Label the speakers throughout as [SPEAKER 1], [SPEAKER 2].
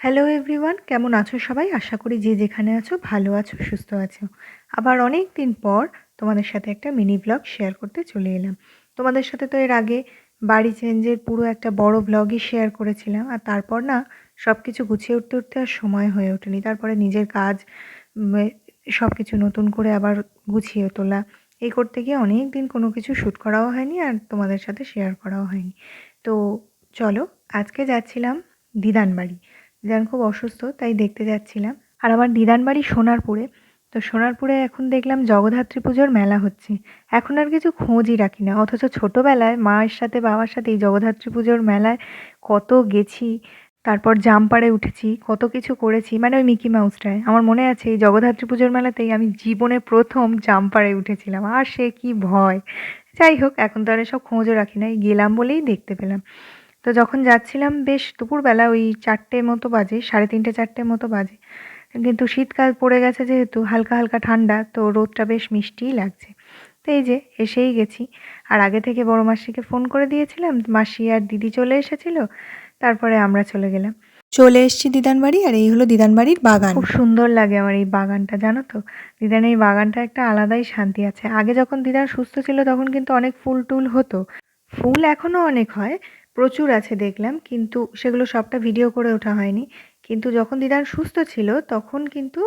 [SPEAKER 1] Hello everyone, কেমন আছো সবাই? আশা করি যে যেখানে আছো ভালো আছো, সুস্থ আছো। আবার অনেক দিন পর তোমাদের সাথে একটা মিনি ব্লগ শেয়ার করতে চলে এলাম। তোমাদের সাথে তো এর আগে বাড়ি চেঞ্জের পুরো একটা বড় ব্লগই শেয়ার করেছিলাম। আর তারপর না সব কিছু গুছিয়ে উঠতে আর সময় হয়ে ওঠেনি। তারপরে নিজের কাজ উম সব কিছু নতুন করে আবার গুছিয়ে তোলা। এই করতে গিয়ে অনেক দিন কোনো কিছু শ্যুট করাও হয়নি আর তোমাদের সাথে শেয়ার করাও হয়নি। তো চলো, আজকে যাচ্ছিলাম দিদান বাড়ি। দিদান খুব অসুস্থ, তাই দেখতে যাচ্ছিলাম। আর আমার দিদান বাড়ি সোনারপুরে। তো সোনারপুরে এখন দেখলাম জগদ্ধাত্রী পুজোর মেলা হচ্ছে। এখন আর কিছু খোঁজই রাখি না, অথচ ছোটোবেলায় মায়ের সাথে বাবার সাথে এই জগদ্ধাত্রী পুজোর মেলায় কত গেছি। তারপর জাম্পারে উঠেছি, কত কিছু করেছি, মানে ওই মিকি মাউসটায়। আমার মনে আছে এই জগদ্ধাত্রী পুজোর মেলাতেই আমি জীবনে প্রথম জাম্পারে উঠেছিলাম, আর সে কি ভয়! যাই হোক, এখন তো আর এসব খোঁজও রাখি না, এই গেলাম বলেই দেখতে পেলাম। তো যখন যাচ্ছিলাম বেশ দুপুরবেলা, ওই 4টে মতো বাজে, 3:30 4টে মতো বাজে। কিন্তু শীতকাল পড়ে গেছে যেহেতু, হালকা হালকা ঠান্ডা, তো রোদটা বেশ মিষ্টিই লাগছে। তো এই যে এসেই গেছি। আর আগে থেকে বড় মাসিকে ফোন করে দিয়েছিলাম, মাসি আর দিদি চলে এসেছিল। তারপরে আমরা চলে গেলাম। চলে এসেছি দিদান বাড়ি, আর এই হলো দিদান বাড়ির বাগান। খুব সুন্দর লাগে আমার এই বাগানটা, জানো তো। দিদান এই বাগানটা একটা আলাদাই শান্তি আছে। আগে যখন দিদান সুস্থ ছিল তখন কিন্তু অনেক ফুল টুল হতো। ফুল এখনও অনেক হয়, প্রচুর আছে দেখলাম, কিন্তু সেগুলো সবটা ভিডিও করে ওঠা হয়নি। কিন্তু যখন দিদার সুস্থ ছিল তখন কিন্তু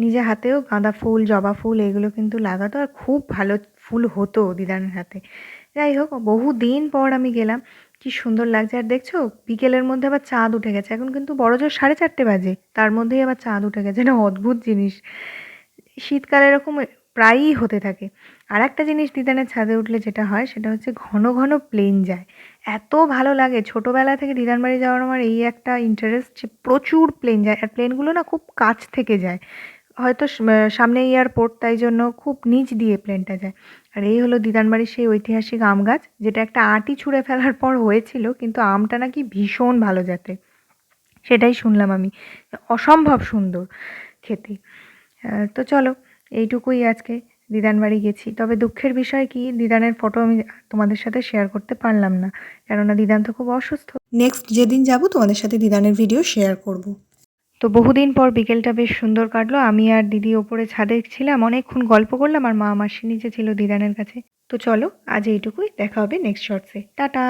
[SPEAKER 1] নিজে হাতেও গাঁদা ফুল, জবা ফুল এগুলো কিন্তু লাগাতো, আর খুব ভালো ফুল হতো দিদানের হাতে। যাই হোক, বহু দিন পর আমি গেলাম, কি সুন্দর লাগছে। আর দেখছো বিকেলের মধ্যে আবার চাঁদ উঠে গেছে, এখন কিন্তু বড়জোর 4:30 বাজে, তার মধ্যেই আবার চাঁদ উঠে গেছে। এটা অদ্ভুত জিনিস, শীতকালে এরকম প্রায়ই হতে থাকে। আর একটা জিনিস দিদানের ছাদে উঠলে যেটা হয় সেটা হচ্ছে ঘন ঘন প্লেন যায়। এত ভালো লাগে, ছোটোবেলা থেকে দিদার বাড়ি যাওয়ার আমার এই একটা ইন্টারেস্ট যে প্রচুর প্লেন যায়, আর প্লেনগুলো না খুব কাছ থেকে যায়। হয়তো সামনে এয়ারপোর্ট, তাই জন্য খুব নিচ দিয়ে প্লেনটা যায়। আর এই হলো দিদান বাড়ির সেই ঐতিহাসিক আম গাছ, যেটা একটা আঁটি ছুঁড়ে ফেলার পর হয়েছিল, কিন্তু আমটা নাকি ভীষণ ভালো জাতে, সেটাই শুনলাম আমি। অসম্ভব সুন্দর খেতে। তো চলো, এইটুকুই আজকে। দিদান বাড়ি গেছি, তবে দুঃখের বিষয় কি, দিদানের ফটো আমি তোমাদের সাথে শেয়ার করতে পারলাম না, কেননা দিদান তো খুব অসুস্থ। নেক্সট যেদিন যাব তোমাদের সাথে দিদানের ভিডিও শেয়ার করব। তো বহুদিন পর বিকেলটা বেশ সুন্দর কাটলো। আমি আর দিদি ওপরে ছাদে ছিলাম, অনেকক্ষণ গল্প করলাম, আর মা মাসি নিচে ছিল দিদানের কাছে। তো চলো, আজ এইটুকুই, দেখা হবে নেক্সট শর্টসে। টাটা।